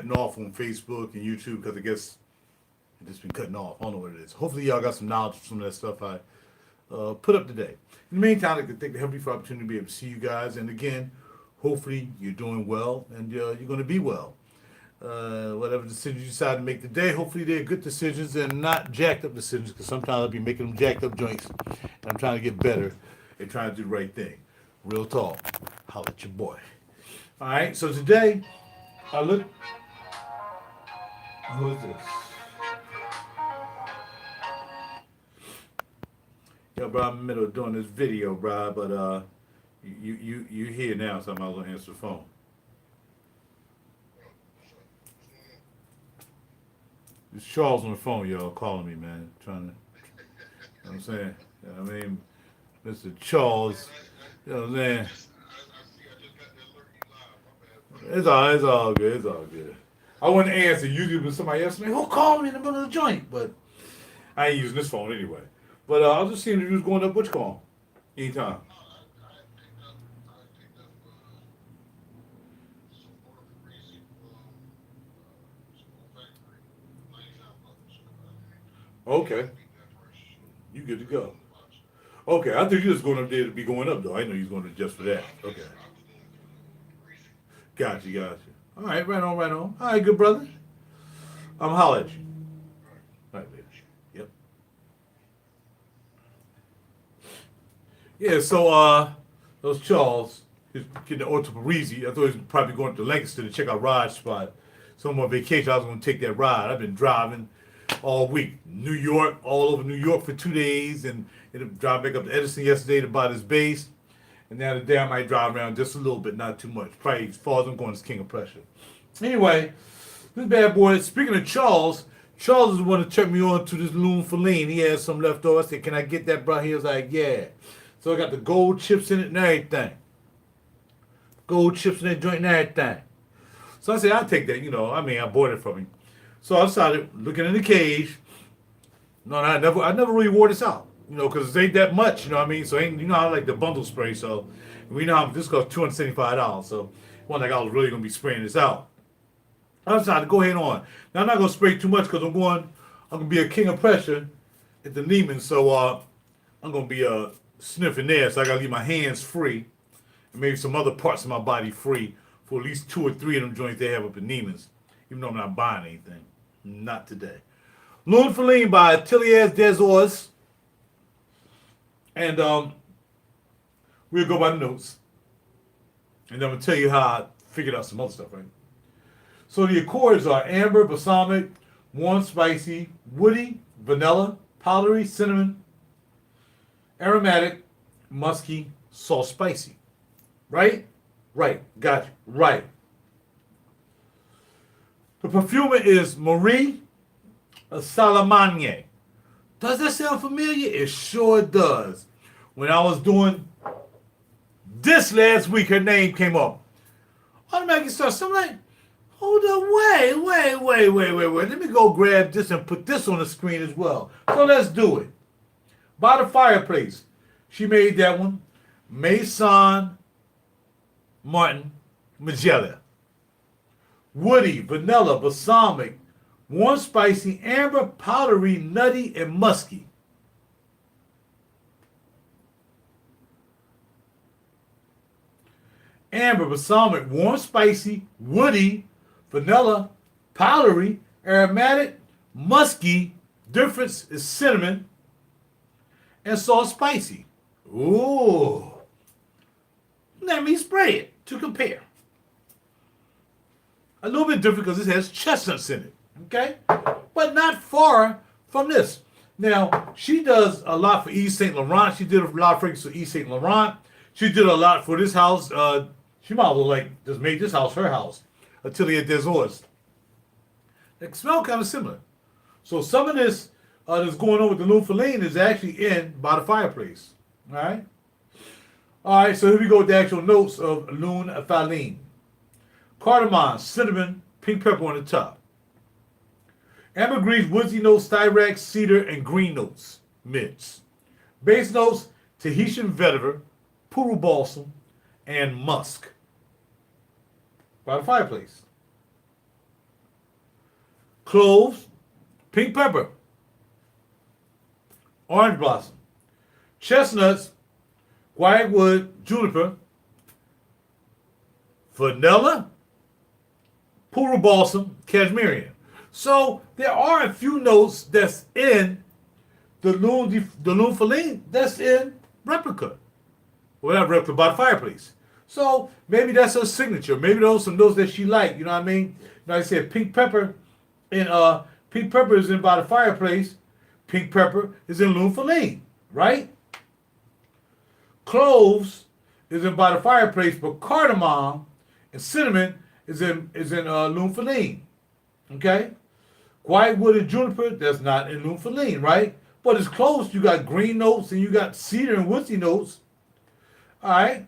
cutting off on Facebook and YouTube because I guess it's just been cutting off. I don't know what it is. Hopefully y'all got some knowledge from some of that stuff I put up today. In the meantime, I'd like to thank the Heavenly for the opportunity to be able to see you guys. And again, hopefully you're doing well and you're going to be well. Whatever decisions you decide to make today, hopefully they're good decisions and not jacked up decisions, because sometimes I'll be making them jacked up joints and I'm trying to get better and trying to do the right thing. Real talk. Holla at your boy. Alright, so today I look. Who is this? Yo, bro, I'm in the middle of doing this video, bro, but you here now, so I might as well answer the phone. It's Charles on the phone, y'all, calling me, man. Trying to, you know what I'm saying? You know what I mean, Mr. Charles, you know what I'm saying? It's all good, it's all good. I wouldn't answer. Usually when somebody else me, who called me in the middle of the joint? But I ain't using this phone anyway. But I was just seeing if you was going up which call. Anytime. Okay. You good to go. Okay, I think you was going up there to be going up, though. I know you was going to just for that. Okay. Gotcha. All right, right on. All right, good brother. I'm holler at you. All right, baby. Yep. Yeah, so, those Charles, he's getting the Orto Parisi. I thought he was probably going to Lancaster to check out Ride Spot. So on my vacation, I was going to take that ride. I've been driving all week. New York, all over New York for 2 days, and drive back up to Edison yesterday to buy this base. And now today I might drive around just a little bit, not too much. Probably as far as I'm going is King of Pressure. Anyway, this bad boy, speaking of Charles is the one that turned me on to this Lune Feline. He had some left over. I said, can I get that, bro? He was like, yeah. So I got the gold chips in it and everything. Gold chips in that joint and everything. So I said, I'll take that, I bought it from him. So I started looking in the cage. No, I never really wore this out, because it ain't that much, So I like the bundle spray, so we know how this costs $275. So it wasn't like I was really gonna be spraying this out. I decided to go ahead on. Now I'm not gonna spray too much because I'm gonna be a king of pressure at the Neiman, so I'm gonna be sniffing there. So I gotta leave my hands free, and maybe some other parts of my body free for at least 2 or 3 of them joints they have up in Neiman's. Even though I'm not buying anything, not today. Lune Feline by Ateliers des Ors. And we'll go by the notes. And then I'm going to tell you how I figured out some other stuff, right? So the accords are amber, balsamic, warm, spicy, woody, vanilla, powdery, cinnamon, aromatic, musky, salt, spicy. Right? Right. Got you. Right. The perfumer is Marie Salamagne. Does that sound familiar? It sure does. When I was doing this last week, her name came up. Automatically starts. I'm like, hold up, wait. Let me go grab this and put this on the screen as well. So let's do it. By the Fireplace. She made that one. Maison Martin Magella. Woody, vanilla, balsamic, warm, spicy, amber, powdery, nutty, and musky. Amber, balsamic, warm, spicy, woody, vanilla, powdery, aromatic, musky. Difference is cinnamon and salt, spicy. Ooh. Let me spray it to compare. A little bit different because this has chestnuts in it, okay? But not far from this. Now, she does a lot for Yves Saint Laurent. She did a lot of fragrances for Yves Saint Laurent. She did a lot for this house. She might as well just made this house her house. Ateliers des Ors. They smell kind of similar. So some of this that's going on with the Lune Feline is actually in By the Fireplace. All right? All right, so here we go with the actual notes of Lune Feline. Cardamom, cinnamon, pink pepper on the top. Ambergris, woodsy notes, styrax, cedar, and green notes. Mints. Base notes, Tahitian vetiver, puru balsam, and musk. By the Fireplace. cloves, pink pepper, orange blossom, chestnuts, quiet wood, juniper, vanilla, poodle balsam, cashmere. So there are a few notes that's in the Lune Feline that's in replica. Well, not replica, by the fireplace. So maybe that's her signature. Maybe those are some notes that she liked. You know what I mean? Like I said, pink pepper is in by the fireplace. Pink pepper is in Lune Feline, right? Cloves is in by the fireplace, but cardamom and cinnamon is in Lune Feline. Okay? Quiet wood and juniper, that's not in Lune Feline, right? But it's close. You got green notes and you got cedar and woodsy notes. All right?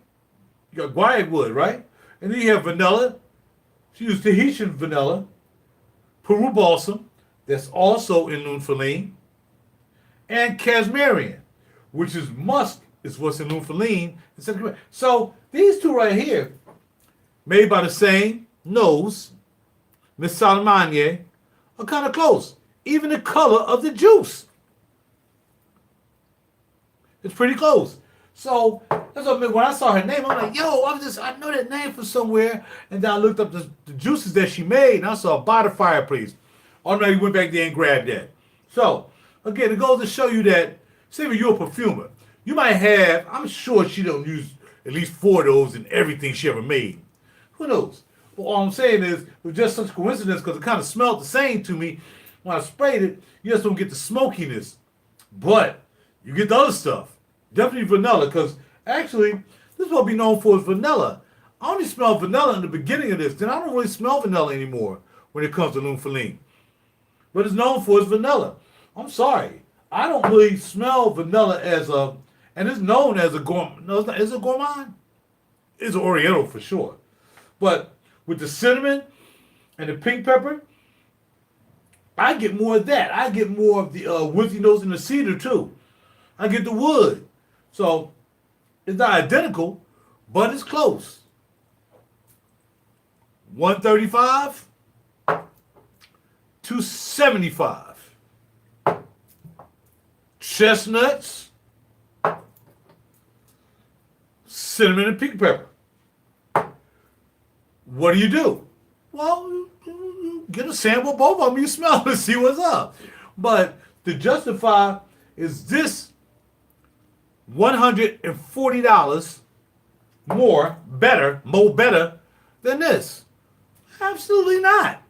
You got quiet wood, right? And then you have vanilla. She used Tahitian vanilla. Peru balsam, that's also in Lune Feline. And cashmere, which is musk, is what's in Lune Feline. So these two right here, made by the same nose, Miss Salamanier, are kind of close. Even the color of the juice. It's pretty close. So that's what I mean. When I saw her name, I'm like, yo, I know that name from somewhere. And then I looked up the juices that she made, and I saw by the fireplace. Already went back there and grabbed that. So again, it goes to show you that, say if you're a perfumer, you might have, I'm sure she don't use at least 4 of those in everything she ever made. Who knows? But all I'm saying is, it was just such a coincidence because it kind of smelled the same to me when I sprayed it. You just don't get the smokiness, but you get the other stuff. Definitely vanilla, because actually, this is what we known for is vanilla. I only smell vanilla in the beginning of this. Then I don't really smell vanilla anymore when it comes to Lune Feline. What it's known for is vanilla. I'm sorry. I don't really smell vanilla as a, and it's known as a gourmand. No, it's not. Is it gourmand? It's an Oriental for sure. But with the cinnamon and the pink pepper, I get more of that. I get more of the woodsy notes and the cedar too. I get the wood. So it's not identical, but it's close. 135, 275. Chestnuts, cinnamon and pink pepper. What do? Well, get a sample of both of them, you smell it and see what's up. But to justify, is this $140 more better than this? Absolutely not.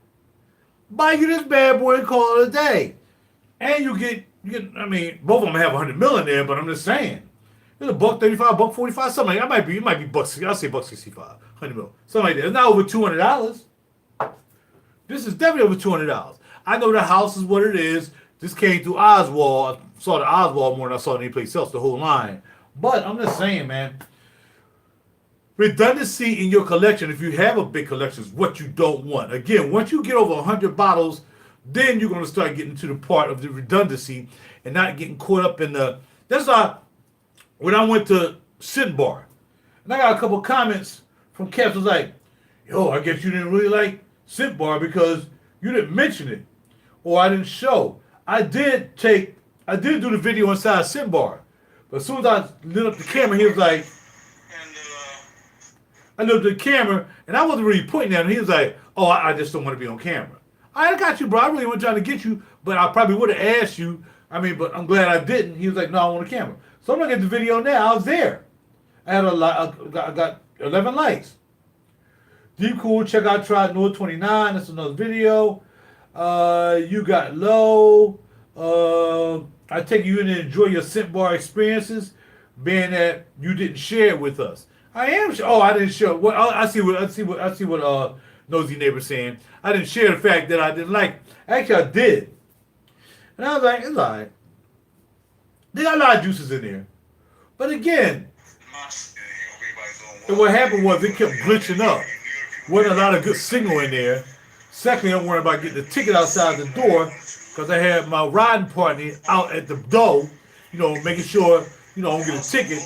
Buy you this bad boy and call it a day. And you get, I mean, both of them have 100 mil in there, but I'm just saying. It's $135, $145, something like that. It might be bucks. I'll say $165, 100 mil, something like that. It's not over $200. This is definitely over $200. I know the house is what it is. This came through Oswald. I saw the Oswald more than I saw any place else, the whole line. But I'm just saying, man, redundancy in your collection, if you have a big collection, is what you don't want. Again, once you get over 100 bottles, then you're going to start getting to the part of the redundancy and not getting caught up in the... That's why when I went to Scent Bar, and I got a couple comments from cats was like, yo, I guess you didn't really like Scent Bar because you didn't mention it or I didn't show. I did do the video inside Scent Bar, but as soon as I lit up the camera, he was like, I looked at the camera, and I wasn't really pointing at him. He was like, oh, I just don't want to be on camera. I got you, bro. I really wasn't trying to get you, but I probably would have asked you. I mean, but I'm glad I didn't. He was like, no, I want a camera. So I'm looking at the video now. I was there. I had I got 11 likes. Deep Cool, check out Tried North 29. That's another video. You got low. I take you in and enjoy your Scent Bar experiences, being that you didn't share it with us. I am. Oh, I didn't share. What I see what nosy neighbor saying. I didn't share the fact that I didn't like it. Actually, I did, and I was like, it's alright. They got a lot of juices in there, but again, and what happened was it kept glitching up. Wasn't a lot of good signal in there. Secondly, I'm worried about getting the ticket outside the door because I had my riding partner out at the door, making sure, I don't get a ticket.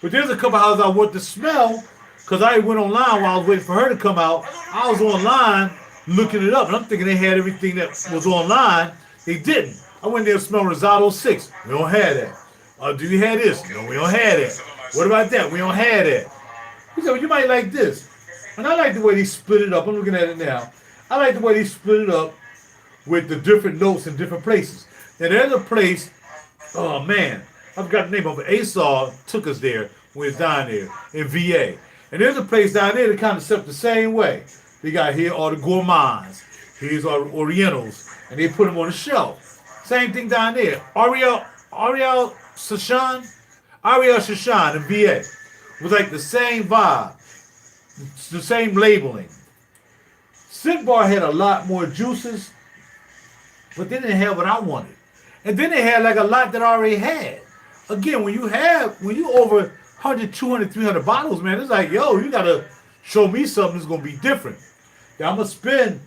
But there's a couple houses I want to smell because I went online while I was waiting for her to come out I was online looking it up, and I'm thinking they had everything that was online. They didn't. I went there to smell Risotto 6. We don't have that. Do you have this? No, we don't have that. What about that? We don't have that. He said, well, you might like this. And I like the way they split it up. I'm looking at it now. I like the way they split it up with the different notes in different places. Now, there's a place, oh man, I forgot the name of it. Esau took us there when we was down there in VA. And there's a place down there that kind of set up the same way. They got here all the gourmands. Here's all the Orientals. And they put them on the shelf. Same thing down there. Ariel Shashan in VA. It was like the same vibe. The same labeling. Sit Bar had a lot more juices, but they didn't have what I wanted. And then they had like a lot that I already had. Again, when you over 100, 200, 300 bottles, man, it's like, yo, you got to show me something that's going to be different. Now, I'm going to spend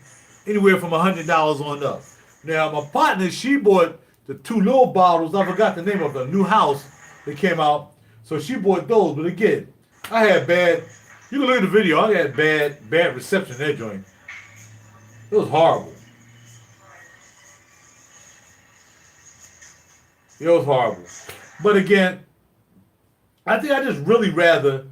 anywhere from $100 on up. Now, my partner, she bought the 2 little bottles. I forgot the name of the new house that came out. So she bought those. But again, I had bad, you can look at the video, I had bad reception in that joint. It was horrible. It was horrible. But again, I think I just really rather,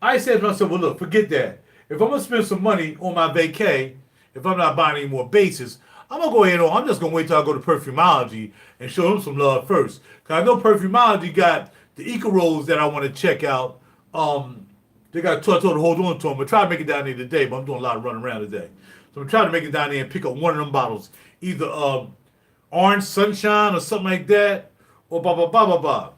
I said to myself, well, look, forget that. If I'm going to spend some money on my vacay, if I'm not buying any more bases, I'm going to go ahead on, I'm just going to wait till I go to Perfumology and show them some love first. Because I know Perfumology got the Eco Rolls that I want to check out. They got told to hold on to them. But try to make it down there today, but I'm doing a lot of running around today. So I'm trying to make it down there and pick up one of them bottles. Either Orange Sunshine or something like that. Or blah, blah, blah, blah,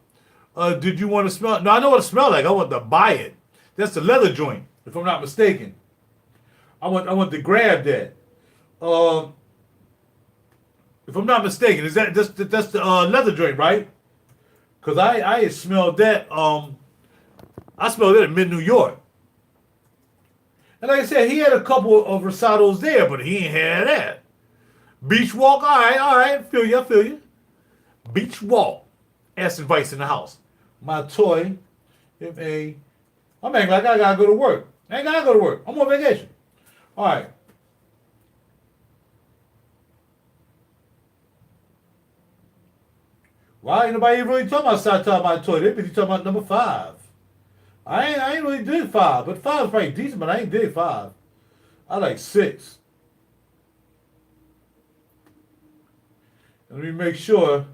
blah. Did you want to smell? No, I know what it smells like. I want to buy it. That's the leather joint, if I'm not mistaken. I want to grab that. If I'm not mistaken, is that's the leather joint, right? Because I smelled that. I smelled that in mid New York. And like I said, he had a couple of Rosados there, but he ain't had that. Beach Walk, all right, I feel you. Beach Walk, acid vice in the house. My toy, I'm acting like I gotta go to work. I ain't gotta go to work. I'm on vacation. All right. Why ain't nobody really talking about Sata My Toy? They been talking about number 5. I ain't really did 5, but 5 is probably decent, but I ain't did 5. I like 6. Let me make sure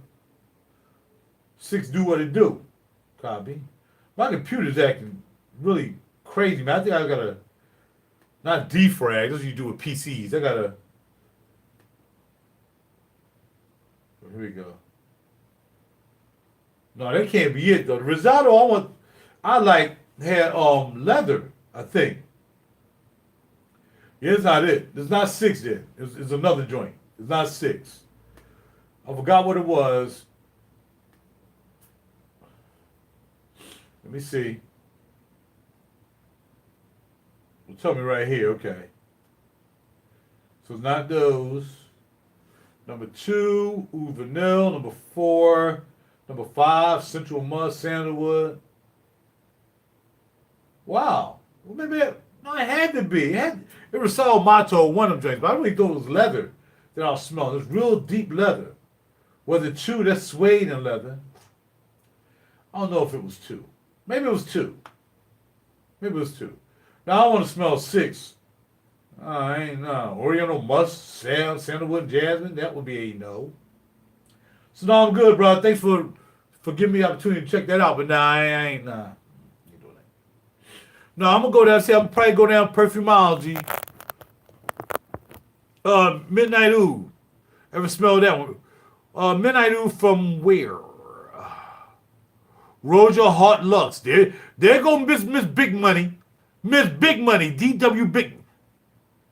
6 do what it do. Copy. My computer's acting really crazy, man. I think I gotta not defrag. That's what you do with PCs. I gotta. Here we go. No, that can't be it though. The Risotto I had leather, I think. Yeah, it's not it. It's not 6 there. It's another joint. It's not 6. I forgot what it was. Let me see. Well, tell me right here, okay. So it's not those. Number 2, Oud Vanille. Number 4, number 5, Central Musk, Sandalwood. Wow. Well, maybe it had to be. It was Sal Mato, one of them drinks, but I really thought it was leather that I was smelling. It was real deep leather. Was it 2? That's suede and leather. I don't know if it was 2. Maybe it was 2. Now I want to smell 6. I ain't no. Oriental Musk, Sandalwood, Jasmine. That would be a no. So now I'm good, bro. Thanks for giving me the opportunity to check that out. But nah, I ain't nah. Ain't doing that. No, I'm gonna go down. I'm probably go down Perfumology. Midnight Oud. Ever smell that one? Midnight Oud from where? Roja Hot Lux. There go Miss Big Money. Miss Big Money. DW Big.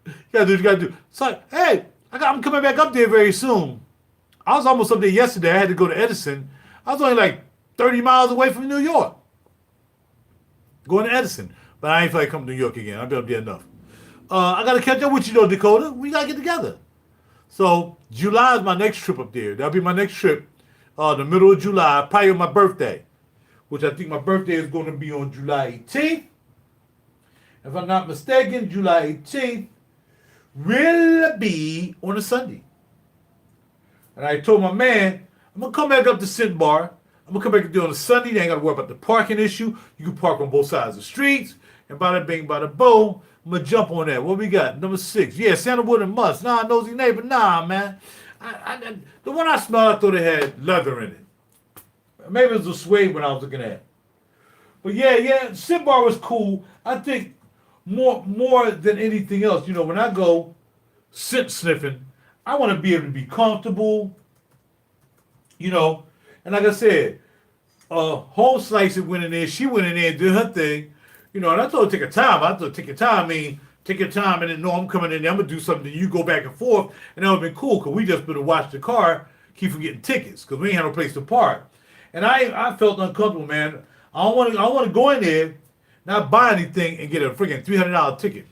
You gotta do what you gotta do. So, hey, I'm coming back up there very soon. I was almost up there yesterday. I had to go to Edison. I was only like 30 miles away from New York. Going to Edison. But I ain't feel like coming to New York again. I've been up there enough. I got to catch up with you, though, Dakota. We got to get together. So, July is my next trip up there. That'll be my next trip. The middle of July, probably on my birthday. Which I think my birthday is going to be on July 18th. If I'm not mistaken, July 18th. will be on a Sunday. And I told my man, I'm gonna come back up to Scent Bar. I'm gonna come back and do it on a Sunday. They ain't gotta worry about the parking issue. You can park on both sides of the streets. And bada bing, bada boom. I'm gonna jump on that. What we got? Number 6. Yeah, Sandalwood and Musk. Nah, nosy neighbor. Nah, man. The one I smelled, I thought it had leather in it. Maybe it was a suede when I was looking at it. But yeah, Scent Bar was cool. I think more than anything else, when I go scent sniffing, I want to be able to be comfortable, And like I said, Home Slice went in there. She went in there and did her thing, And I told her take her time. I told her take your time. I mean, take your time and then know I'm coming in there. I'm gonna do something. You go back and forth, and that would have been cool because we just been to watch the car keep from getting tickets because we ain't had no place to park. And I felt uncomfortable, man. I want to go in there, not buy anything, and get a freaking $300 ticket.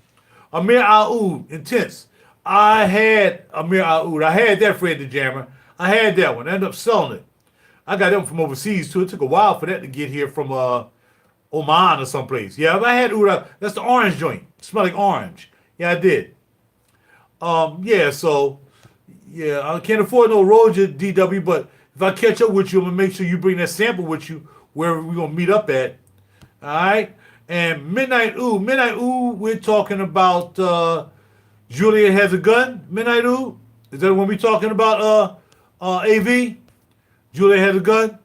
Amir Al-Oud, Intense. I had Amir Al-Oud. I had that Fred the Jammer. I had that one. I ended up selling it. I got that from overseas too. It took a while for that to get here from Oman or someplace. Yeah, I had Oud. That's the orange joint. It smelled like orange. Yeah, I did. I can't afford no Roger DW, but if I catch up with you, I'm gonna make sure you bring that sample with you wherever we're gonna meet up at. Alright? And Midnight Oud, we're talking about Julia Has a Gun. Midnight Oud. Is that when we're talking about AV? Julia Has a Gun?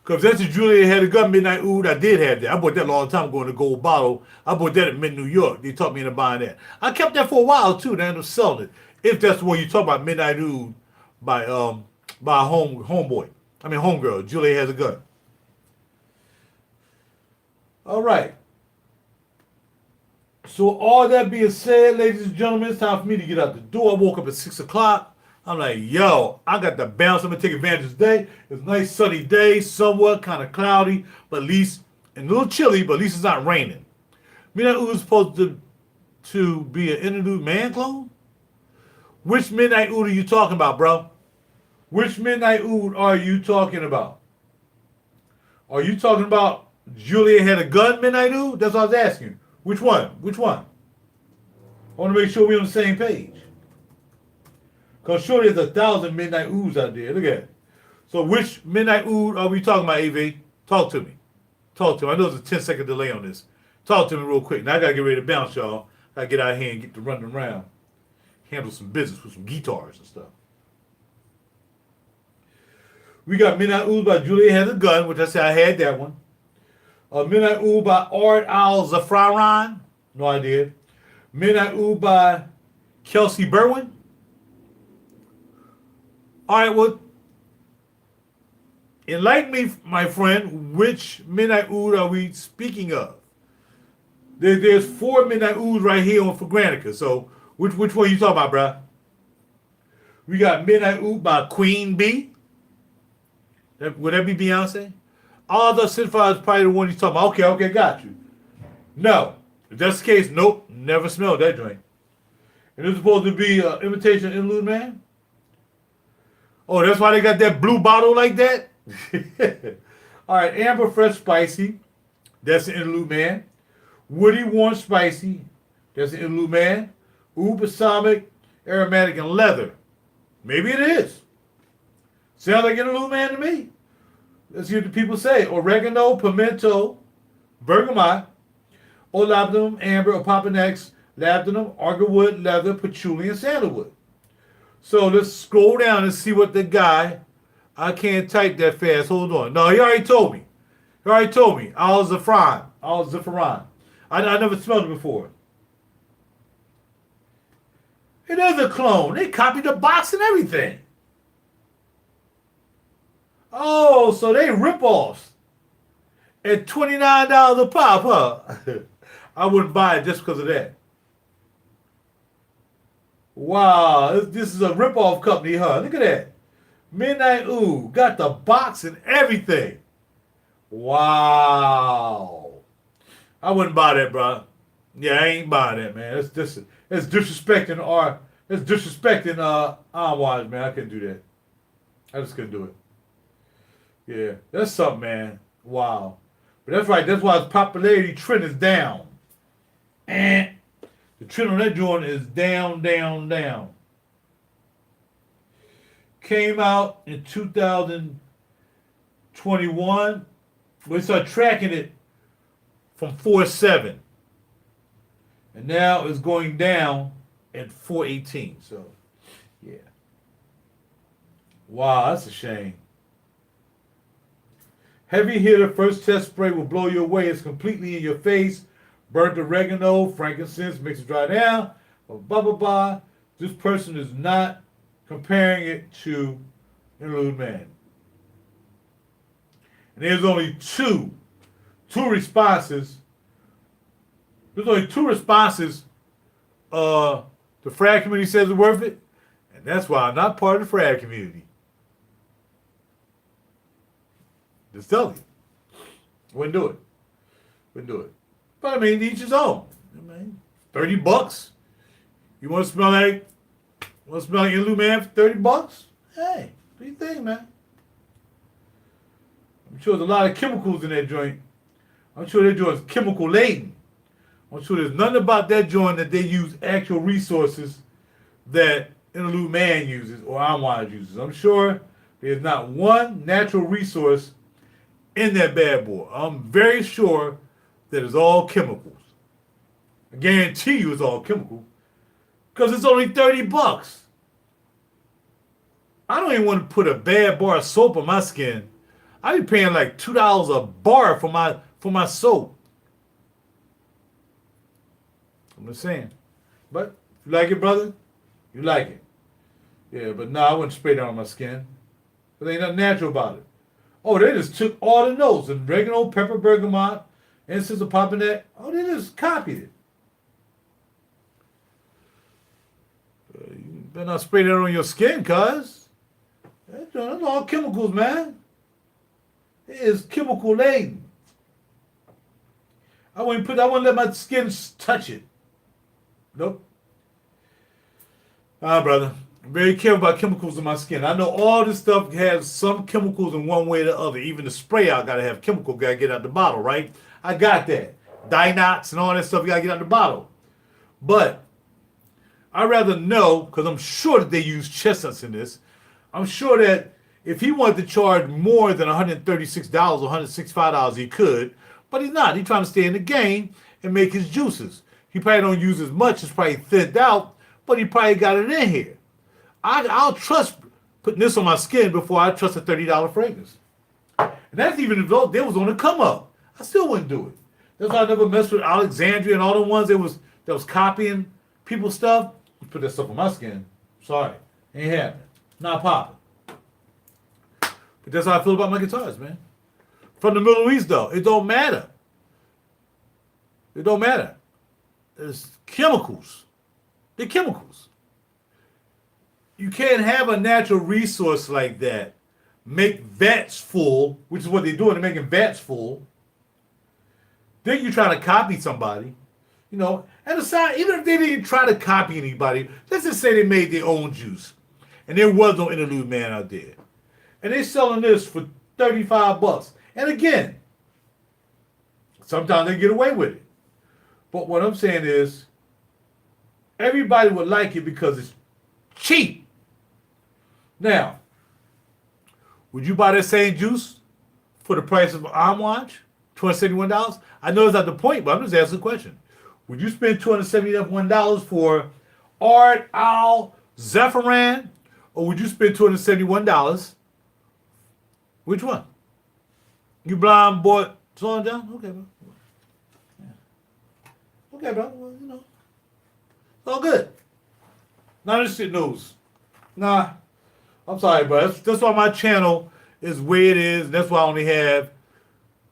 Because that's the Julia Had a Gun Midnight Oud. I did have that. I bought that a long time ago in a gold bottle. I bought that at Mid New York. They taught me into buying that. I kept that for a while too. They ended up selling it. If that's the one you talk about, Midnight Oud by homeboy. I mean homegirl. Julia Has a Gun. All right. So all that being said, ladies and gentlemen, it's time for me to get out the door. I woke up at 6 o'clock. I'm like, yo, I got to bounce. I'm going to take advantage of this day. It's a nice sunny day, somewhat kind of cloudy, but at least, and a little chilly, but at least it's not raining. Midnight Oud is supposed to be an interlude man clone? Which Midnight Oud are you talking about, bro? Which Midnight Oud are you talking about? Are you talking about Julia Had a Gun Midnight Oud? That's what I was asking. Which one? Which one? I want to make sure we're on the same page. Because surely there's 1,000 Midnight Ouds out there. Look at it. So which Midnight Oud are we talking about, AV? Talk to me. Talk to me. I know there's a 10-second delay on this. Talk to me real quick. Now I got to get ready to bounce, y'all. I got to get out here and get to running around. Handle some business with some guitars and stuff. We got Midnight Oud by Julia Has a Gun, which I said I had that one. Midnight Oud by Art Al Zafraran. No idea. Midnight Oud by Kelsey Berwin. All right, well, enlighten me, my friend, which Midnight Oud are we speaking of? There's 4 Midnight Ouds right here on Fagrantica. So which one you talking about, bruh? We got Midnight Oud by Queen Bee. Would that be Beyonce? All the Sinfire is probably the one he's talking about. Okay, got you. No. If that's the case, nope, never smelled that drink. And it's supposed to be an imitation interlude man? Oh, that's why they got that blue bottle like that? All right, Amber Fresh Spicy. That's the interlude man. Woody Warm Spicy. That's the interlude man. Oud Balsamic, Aromatic, and Leather. Maybe it is. Sounds like interlude man to me. Let's hear what the people say. Oregano, pimento, bergamot, olabdanum, amber, opaponex, labdanum, arborwood, leather, patchouli, and sandalwood. So let's scroll down and see what the guy. I can't type that fast. Hold on. No, he already told me. Al Zafran. I never smelled it before. It is a clone. They copied the box and everything. Oh, so they rip-offs at $29 a pop, huh? I wouldn't buy it just because of that. Wow, this is a rip-off company, huh? Look at that. Midnight Oud got the box and everything. Wow. I wouldn't buy that, bro. Yeah, I ain't buying that, man. It's disrespecting Entourage, man. I couldn't do that. I just couldn't do it. Yeah, that's something, man. Wow. But that's right. That's why its popularity trend is down. And The trend on that joint is down, down, down. Came out in 2021. We started tracking it from 4.7. And now it's going down at 4.18. So, yeah. Wow, that's a shame. Heavy hitter first test spray will blow you away. It's completely in your face. Burnt oregano, frankincense, mix it dry down. Blah, blah, blah. This person is not comparing it to Interlude Man. And there's only two responses. There's only two responses. The frag community says it's worth it. And that's why I'm not part of the frag community. Just tell you. Wouldn't do it. Wouldn't do it. But I mean, each his own. I mean, $30. You want to smell like Interlude Man for $30? Hey, what do you think, man? I'm sure there's a lot of chemicals in that joint. I'm sure that joint's chemical laden. I'm sure there's nothing about that joint that they use actual resources that Interlude Man uses or Amouage uses. I'm sure there's not one natural resource in that bad boy. I'm very sure that it's all chemicals. I guarantee you it's all chemical. Because it's only $30. I don't even want to put a bad bar of soap on my skin. I be paying like $2 a bar for my soap. I'm just saying. But if you like it, brother, you like it. Yeah, but no, I wouldn't spray that on my skin. There ain't nothing natural about it. Oh, they just took all the notes and oregano, pepper, bergamot, incense of popinette. Oh, they just copied it. You better not spray that on your skin, cuz. That's all chemicals, man. It is chemical laden. I wouldn't let my skin touch it. Nope. Brother. I'm very careful about chemicals in my skin. I know all this stuff has some chemicals in one way or the other. Even the spray out gotta have chemical, gotta get out the bottle, right? I got that. Dinox and all that stuff, you gotta get out the bottle. But I'd rather know, because I'm sure that they use chestnuts in this. I'm sure that if he wanted to charge more than $136 or $165, he could. But he's not. He's trying to stay in the game and make his juices. He probably don't use as much. It's probably thinned out, but he probably got it in here. I'll trust putting this on my skin before I trust a $30 fragrance. And that's even if they was on the come up. I still wouldn't do it. That's why I never messed with Alexandria and all the ones that was copying people's stuff. Put that stuff on my skin. Sorry. Ain't happening. Not popping. But that's how I feel about my guitars, man. From the Middle East, though, it don't matter. It don't matter. It's chemicals. They're chemicals. You can't have a natural resource like that make vats full, which is what they're doing. They're making vats full. Then you're trying to copy somebody. You know, and aside, even if they didn't try to copy anybody, let's just say they made their own juice. And there was no Interlude Man out there. And they're selling this for $35. And again, sometimes they get away with it. But what I'm saying is, everybody would like it because it's cheap. Now, would you buy that same juice for the price of Amouage? $271? I know it's not the point, but I'm just asking a question. Would you spend $271 for Art Al Zephyrin? Or would you spend $271? Which one? You blind bought Sloan John? Okay, bro. Yeah. Okay, bro. Well, you know. It's all good. None of this shit knows. Nah. I'm sorry, bro. That's why my channel is where it is. That's why I only have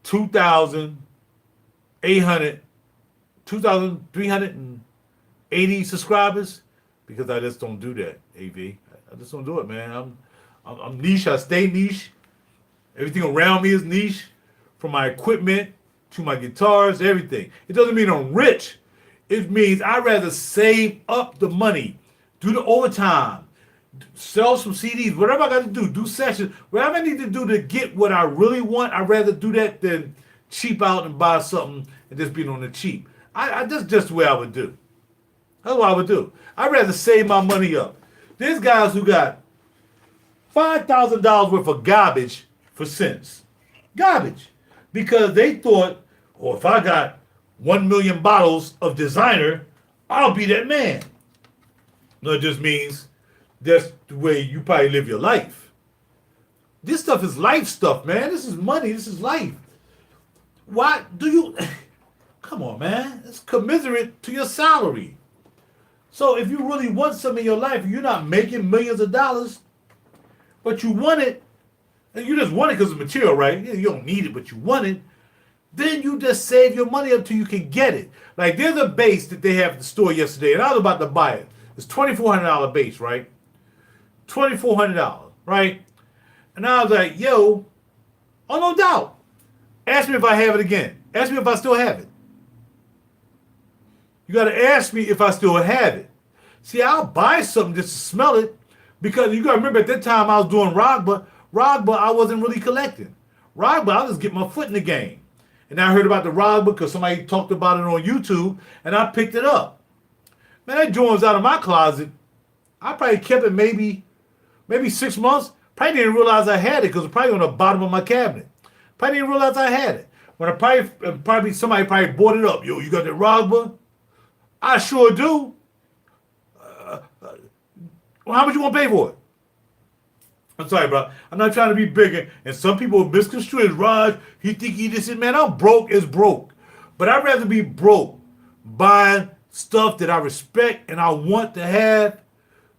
2,380 subscribers. Because I just don't do that, AV. I just don't do it, man. I'm niche. I stay niche. Everything around me is niche. From my equipment to my guitars, everything. It doesn't mean I'm rich. It means I'd rather save up the money, do the overtime, sell some CDs, whatever I got to do sessions, whatever I need to do to get what I really want. I'd rather do that than cheap out and buy something and just be on the cheap. That's just the way I would do. That's what I would do. I'd rather save my money up. There's guys who got $5,000 worth of garbage for cents. Garbage. Because they thought, oh, if I got 1 million bottles of designer, I'll be that man. No, it just means that's the way you probably live your life. This stuff is life stuff, man. This is money. This is life. Why do you... Come on, man. It's commiserate to your salary. So if you really want something in your life, you're not making millions of dollars, but you want it, and you just want it because it's material, right? You don't need it, but you want it. Then you just save your money up till you can get it. Like there's a base that they have at the store yesterday, and I was about to buy it. It's $2,400 base, right? $2,400, right? And I was like, yo, oh no doubt. Ask me if I have it again. Ask me if I still have it. You got to ask me if I still have it. See, I'll buy something just to smell it because you got to remember at that time I was doing Rogba. Rogba, I wasn't really collecting. Rogba, I was just getting my foot in the game. And I heard about the Rogba because somebody talked about it on YouTube and I picked it up. Man, that joint was out of my closet. I probably kept it maybe 6 months. Probably didn't realize I had it because it was probably on the bottom of my cabinet. Probably didn't realize I had it. When I somebody probably bought it up. Yo, you got that Rogba? I sure do. Well, how much you want to pay for it? I'm sorry, bro. I'm not trying to be bigger. And some people misconstrue it. Raj, he think he this and man. I'm broke as broke. But I'd rather be broke buying stuff that I respect and I want to have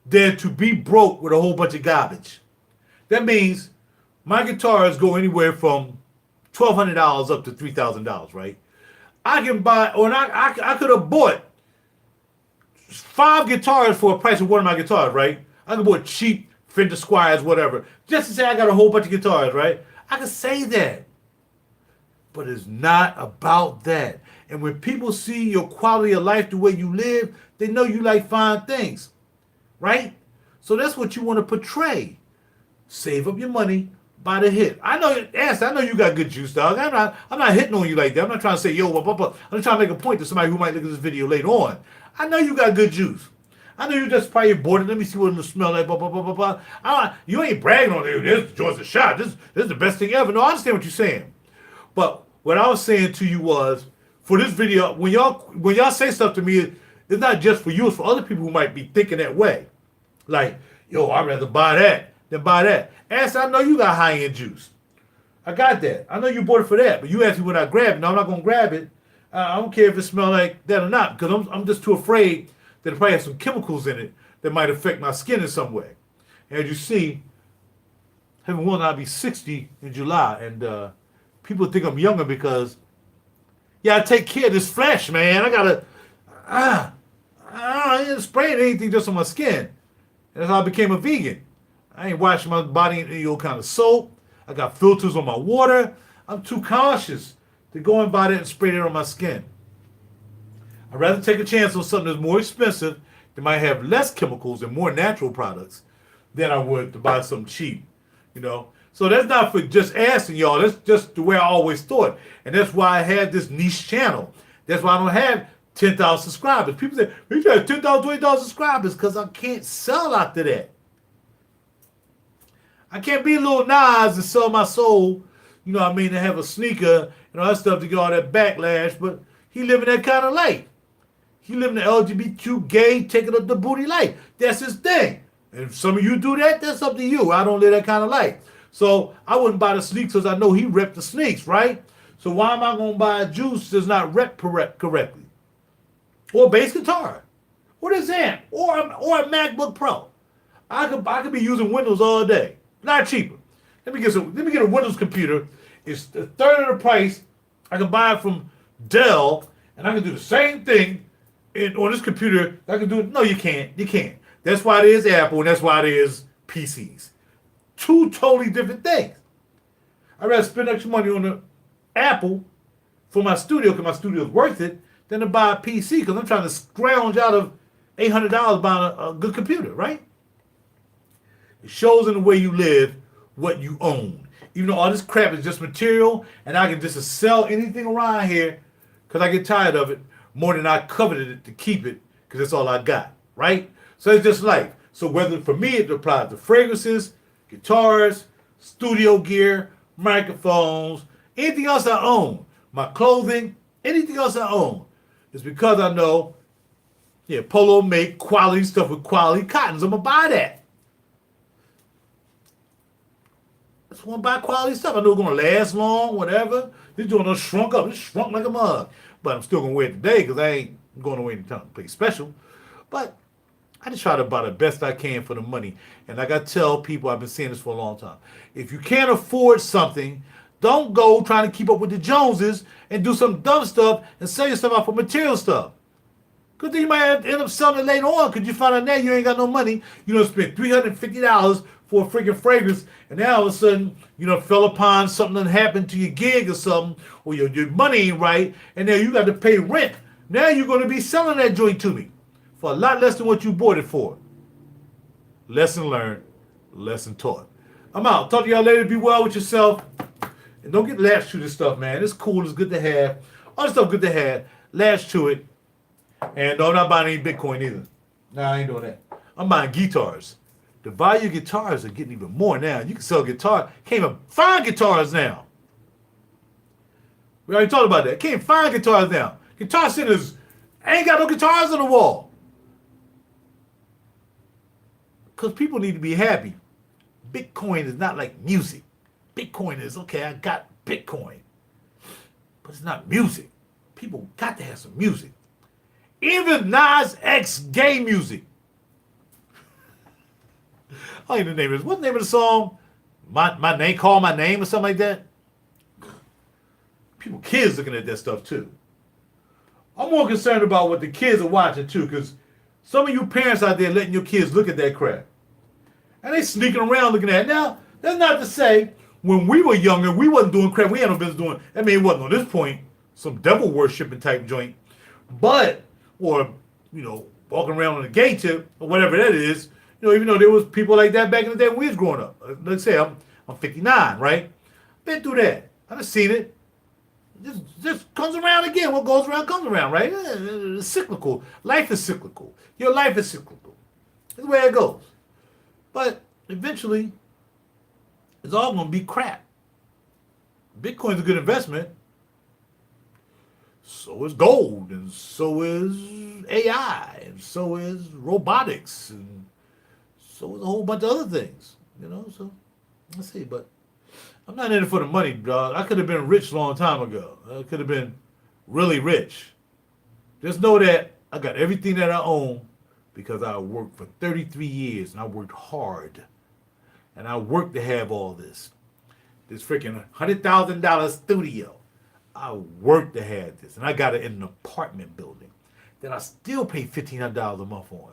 than to be broke with a whole bunch of garbage. That means my guitars go anywhere from $1,200 up to $3,000, right? I can buy, or I could have bought 5 guitars for a price of one of my guitars, right? I could buy cheap Fender Squires, whatever, just to say I got a whole bunch of guitars, right? I can say that. But it's not about that. And when people see your quality of life, the way you live, they know you like fine things, right? So that's what you want to portray. Save up your money, buy the hit. I know, I know you got good juice, dog. I'm not hitting on you like that. I'm not trying to say, yo, I'm trying to make a point to somebody who might look at this video later on. I know you got good juice. I know you just probably bored. Let me see what it'll smell like. Blah, blah, blah, blah, blah. You ain't bragging on it. This joint's a shot. This is the best thing ever. No, I understand what you're saying. But what I was saying to you was, for this video, when y'all say stuff to me, it's not just for you. It's for other people who might be thinking that way. Like, yo, I'd rather buy that than buy that. Ask, I know you got high-end juice. I got that. I know you bought it for that. But you asked me when I grab it. No, I'm not going to grab it. I don't care if it smells like that or not, because I'm just too afraid that it probably has some chemicals in it that might affect my skin in some way. As you see, heaven willing, I'll be 60 in July, and people think I'm younger because, yeah, I take care of this flesh, man. I ain't spraying anything just on my skin. And that's how I became a vegan. I ain't washing my body in any old kind of soap. I got filters on my water. I'm too cautious to go and buy that and spray it on my skin. I'd rather take a chance on something that's more expensive, that might have less chemicals and more natural products, than I would to buy something cheap, you know. So that's not for just asking y'all. That's just the way I always thought. And that's why I had this niche channel. That's why I don't have 10,000 subscribers. People say, you got 10,000, 20,000 subscribers, because I can't sell after that. I can't be Lil Nas and sell my soul, you know what I mean, to have a sneaker and all that stuff to get all that backlash, but he living that kind of life. He living the LGBTQ gay, taking up the booty life. That's his thing. And if some of you do that, that's up to you. I don't live that kind of life. So I wouldn't buy the sneaks because I know he repped the sneaks, right? So why am I going to buy a juice that's not repped correctly? Or a bass guitar. Or this amp. Or a MacBook Pro. I could be using Windows all day. Not cheaper. Let me get a Windows computer. It's a third of the price. I can buy it from Dell, and I can do the same thing on this computer. I can do it. No, you can't. You can't. That's why it is Apple, and that's why it is PCs. Two totally different things. I'd rather spend extra money on the Apple for my studio, because my studio is worth it, than to buy a PC, because I'm trying to scrounge out of $800 buying a good computer, right? It shows in the way you live what you own. Even though all this crap is just material, and I can just sell anything around here because I get tired of it more than I coveted it to keep it because that's all I got, right? So it's just life. So whether for me it applies to fragrances, guitars, studio gear, microphones, anything else I own, my clothing, anything else I own, it's because I know, yeah, Polo make quality stuff with quality cottons. I'm gonna buy that. I just want to buy quality stuff. I know it's gonna last long, whatever. This joint done shrunk up. It's shrunk like a mug. But I'm still gonna wear it today because I ain't going away anytime to play special. But I just try to buy the best I can for the money. And like I tell people, I've been saying this for a long time. If you can't afford something, don't go trying to keep up with the Joneses and do some dumb stuff and sell yourself out for material stuff. Good thing you might end up selling it later on because you find out now you ain't got no money. You don't spend $350 for a freaking fragrance, and now all of a sudden, fell upon something that happened to your gig or something, or your money ain't right, and now you got to pay rent. Now you're going to be selling that joint to me for a lot less than what you bought it for. Lesson learned, lesson taught. I'm out. Talk to y'all later. Be well with yourself. And don't get latched to this stuff, man. It's cool. It's good to have. All this stuff good to have. Latch to it. And no, I'm not buying any Bitcoin either. Nah, I ain't doing that. I'm buying guitars. The value of guitars are getting even more now. You can sell guitar. Can't even find guitars now. We already talked about that. Can't find guitars now. Guitar centers ain't got no guitars on the wall. Because people need to be happy. Bitcoin is not like music. Bitcoin is, okay, I got Bitcoin. But it's not music. People got to have some music. Even Nas X gay music. I don't even know the name of it. What's the name of the song? My name, Call My Name or something like that? People, kids looking at that stuff too. I'm more concerned about what the kids are watching too, because some of you parents out there letting your kids look at that crap. And they sneaking around looking at it. Now, that's not to say when we were younger, we wasn't doing crap. We had no business doing. I mean, it wasn't on this point some devil worshiping type joint. But, or, walking around on a gay tip or whatever that is, even though there was people like that back in the day when we was growing up. Let's say I'm 59, right? Been through that. I've seen it. Just comes around again. What goes around comes around, right? It's cyclical. Life is cyclical. Your life is cyclical. That's the way it goes. But eventually, it's all going to be crap. Bitcoin's a good investment. So is gold, and so is AI, and so is robotics, and so is a whole bunch of other things. So let's see. But I'm not in it for the money, dog. I could have been rich a long time ago. I could have been really rich. Just know that I got everything that I own because I worked for 33 years, and I worked hard. And I worked to have all this. This freaking $100,000 studio. I worked to have this. And I got it in an apartment building that I still pay $1,500 a month on.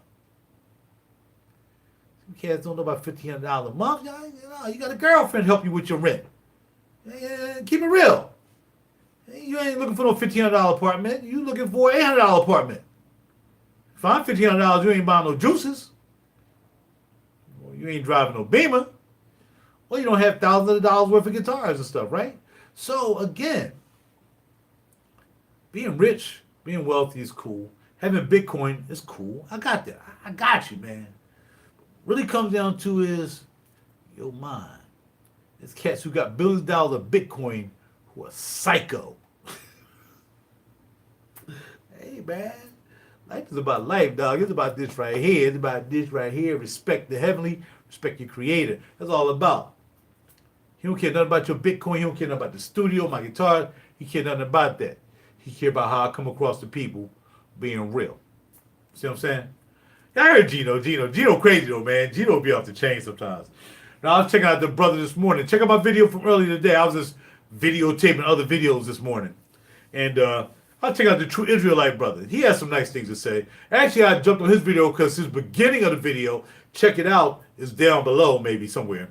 Some cats don't know about $1,500 a month. You got a girlfriend help you with your rent. Keep it real. You ain't looking for no $1,500 apartment. You looking for an $800 apartment. If I'm $1,500, you ain't buying no juices. Or you ain't driving no Beamer. Well, you don't have thousands of dollars worth of guitars and stuff, right? So, again, being rich, being wealthy is cool. Having Bitcoin is cool. I got that. I got you, man. Really comes down to is your mind. There's cats who got billions of dollars of Bitcoin who are psycho. Hey, man. Life is about life, dog. It's about this right here. It's about this right here. Respect the heavenly. Respect your creator. That's all about. He don't care nothing about your Bitcoin. He don't care nothing about the studio, my guitar. He care nothing about that. He care about how I come across the people being real. See what I'm saying? I heard Gino crazy though, man. Gino be off the chain sometimes. Now I was checking out the brother this morning. Check out my video from earlier today. I was just videotaping other videos this morning. And I'll check out the True Israelite brother. He has some nice things to say. Actually, I jumped on his video because his beginning of the video, check it out, is down below maybe somewhere.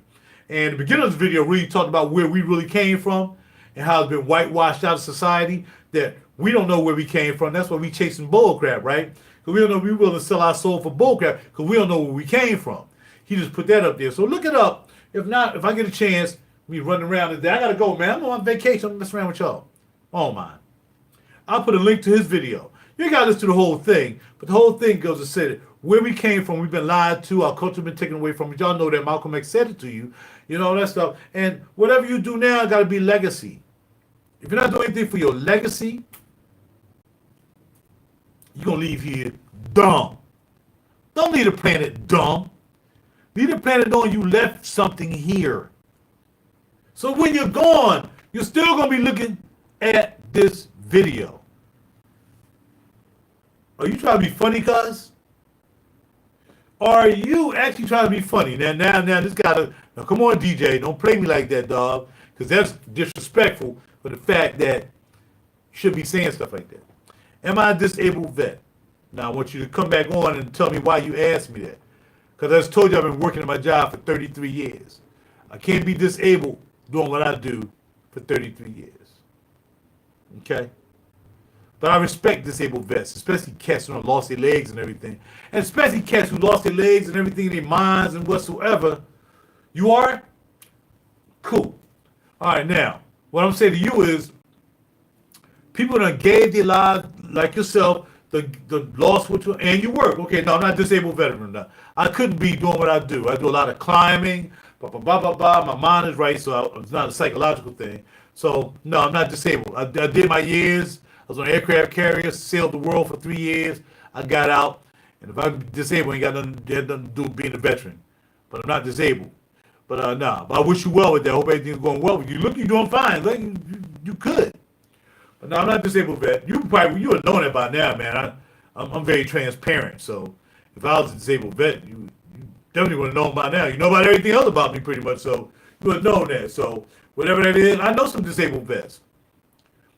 And the beginning of the video really talked about where we really came from and how it's been whitewashed out of society, that we don't know where we came from. That's why we chasing bull crap, right? Because we don't know, we willing to sell our soul for bull crap because we don't know where we came from. He just put that up there. So look it up. If not, if I get a chance, me running around today, I got to go, man. I'm on vacation. I'm messing around with y'all. Oh, man. I'll put a link to his video. You got to listen to the whole thing. But the whole thing goes to say that where we came from, we've been lied to, our culture been taken away from us. Y'all know that Malcolm X said it to you. You know, that stuff. And whatever you do now got to be legacy. If you're not doing anything for your legacy, you're going to leave here dumb. Don't leave the planet dumb. Leave the planet knowing you left something here. So when you're gone, you're still going to be looking at this video. Are you trying to be funny, cuz? Or are you actually trying to be funny? Now, this guy, now come on, DJ, don't play me like that, dog, because that's disrespectful for the fact that you should be saying stuff like that. Am I a disabled vet? Now, I want you to come back on and tell me why you asked me that. Because as I told you, I've been working at my job for 33 years. I can't be disabled doing what I do for 33 years. Okay? But I respect disabled vets, especially cats who lost their legs and everything. And especially cats who lost their legs and everything in their minds and whatsoever. You are? Cool. All right, now, what I'm saying to you is, people that gave their lives, like yourself, the lost what you, and you work. Okay, no, I'm not a disabled veteran now. I couldn't be doing what I do. I do a lot of climbing, blah, blah, blah, blah, blah. My mind is right, so it's not a psychological thing. So, no, I'm not disabled. I did my years. I was on an aircraft carrier, sailed the world for 3 years. I got out. And if I'm disabled, I ain't got nothing to do with being a veteran. But I'm not disabled. But, nah. But I wish you well with that. I hope everything's going well with you. Look, you're doing fine. Like, you could. But no, I'm not a disabled vet. You would know that by now, man. I'm very transparent. So if I was a disabled vet, you definitely would have known by now. You know about everything else about me pretty much. So you would have known that. So whatever that is, I know some disabled vets.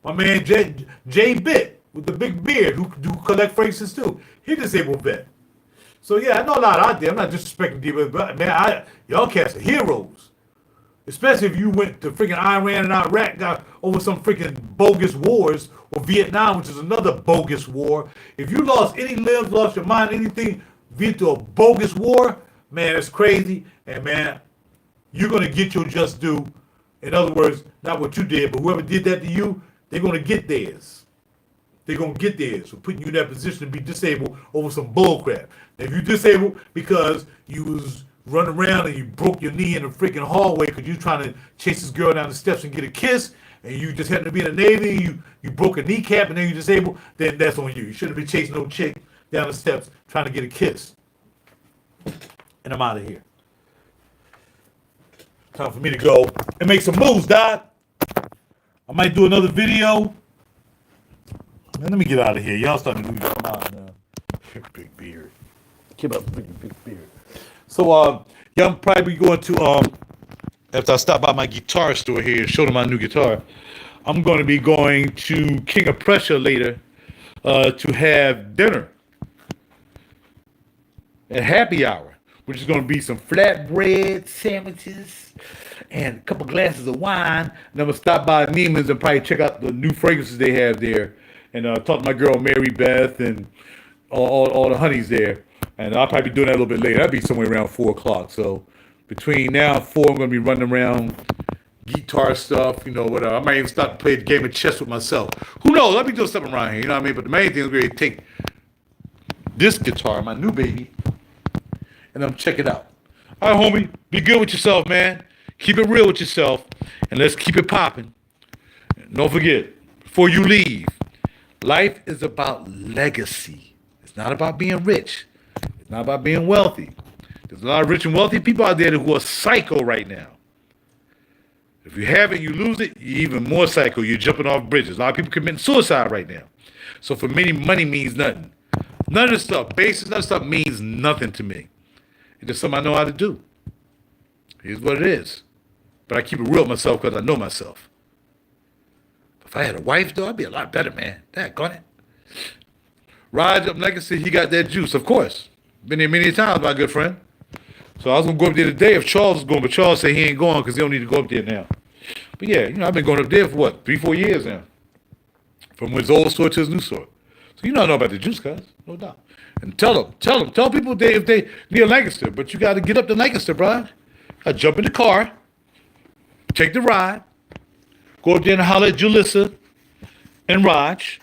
My man Jay Bitt with the big beard who collect fragrances too. He's a disabled vet. So yeah, I know a lot out there. I'm not disrespecting people, but man, y'all cats are heroes. Especially if you went to freaking Iran and Iraq, got over some freaking bogus wars, or Vietnam, which is another bogus war. If you lost any limbs, lost your mind, anything, via to a bogus war, man, it's crazy. And man, you're gonna get your just due. In other words, not what you did, but whoever did that to you, they're gonna get theirs. They're gonna get theirs for putting you in that position to be disabled over some bull crap. If you're disabled because you was running around and you broke your knee in the freaking hallway because you trying to chase this girl down the steps and get a kiss, and you just happened to be in the Navy, you broke a kneecap and then you're disabled, then that's on you. You shouldn't be chasing no chick down the steps trying to get a kiss. And I'm out of here. Time for me to go and make some moves, Doc. I might do another video. Man, let me get out of here. Y'all starting to come out now. Big beard. Keep up, big beard. So, yeah, I'm probably going to, after I stop by my guitar store here and show them my new guitar, I'm going to be going to King of Prussia later to have dinner at happy hour, which is going to be some flatbread sandwiches and a couple glasses of wine. And I'm going to stop by Neiman's and probably check out the new fragrances they have there and talk to my girl Mary Beth and all the honeys there. And I'll probably be doing that a little bit later. That'll be somewhere around 4 o'clock. So between now and 4, I'm going to be running around guitar stuff, you know, whatever. I might even start to play a game of chess with myself. Who knows? I'll be doing something around here, you know what I mean? But the main thing is really take this guitar, my new baby, and I'm check it out. All right, homie, be good with yourself, man. Keep it real with yourself, and let's keep it popping. Don't forget, before you leave, life is about legacy. It's not about being rich. It's not about being wealthy. There's a lot of rich and wealthy people out there who are psycho right now. If you have it, you lose it, you're even more psycho. You're jumping off bridges. A lot of people committing suicide right now. So for many, money means nothing. None of this stuff, basic, none of this stuff means nothing to me. It's just something I know how to do. Here's what it is. But I keep it real with myself because I know myself. If I had a wife, though, I'd be a lot better, man. Daggone it. Raj up legacy, he got that juice, of course. Been there many times, my good friend. So I was going to go up there today if Charles was going, but Charles said he ain't going because he don't need to go up there now. But yeah, you know, I've been going up there for what, 3-4 years now. From his old store to his new store. So you know about the juice, guys, no doubt. And tell people if they near Lancaster, but you got to get up to Lancaster, bro. I jump in the car, take the ride, go up there and holler at Julissa and Raj.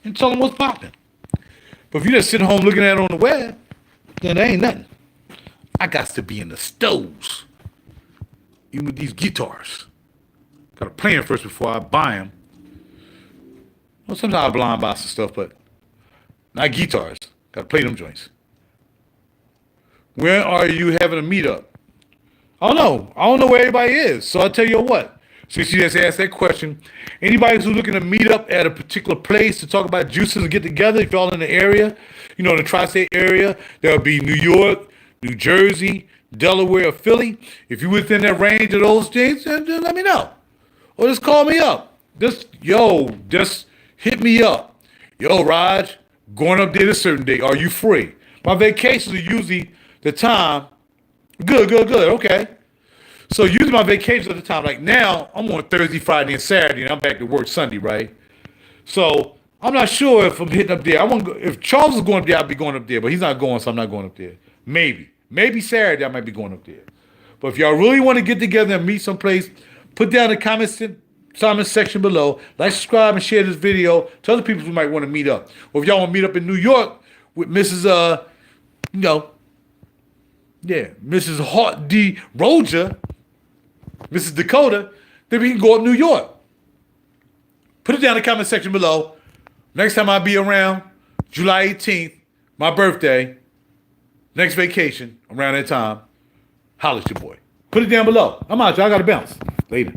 and tell them what's popping. But if you just sit home looking at it on the web, then there ain't nothing. I got to be in the stores. Even with these guitars. Got to play them first before I buy them. Well, sometimes I blind buy some stuff, but not guitars. Got to play them joints. Where are you having a meetup? I don't know. I don't know where everybody is. So I'll tell you what. Since you just asked that question, anybody who's looking to meet up at a particular place to talk about juices and get together, if y'all in the area, you know, in the tri-state area, there'll be New York, New Jersey, Delaware, or Philly. If you're within that range of those things, then let me know. Or just call me up. Just hit me up. Yo, Raj, going up there this certain day. Are you free? My vacations are usually the time. Good. Okay. So usually my vacations are the time. Like now, I'm on Thursday, Friday, and Saturday, and I'm back to work Sunday, right? So I'm not sure if I'm hitting up there. If Charles is going up there, I'll be going up there. But he's not going, so I'm not going up there. Maybe Saturday I might be going up there. But if y'all really want to get together and meet someplace, put down in the comment section below. Like, subscribe, and share this video. Tell other people who might want to meet up. Or if y'all want to meet up in New York with Mrs. Mrs. Hart D. Roja, Mrs. Dakota, then we can go up New York. Put it down in the comment section below. Next time I'll be around, July 18th, my birthday, next vacation, around that time, holla at your boy. Put it down below. I'm out, y'all. I got to bounce. Later.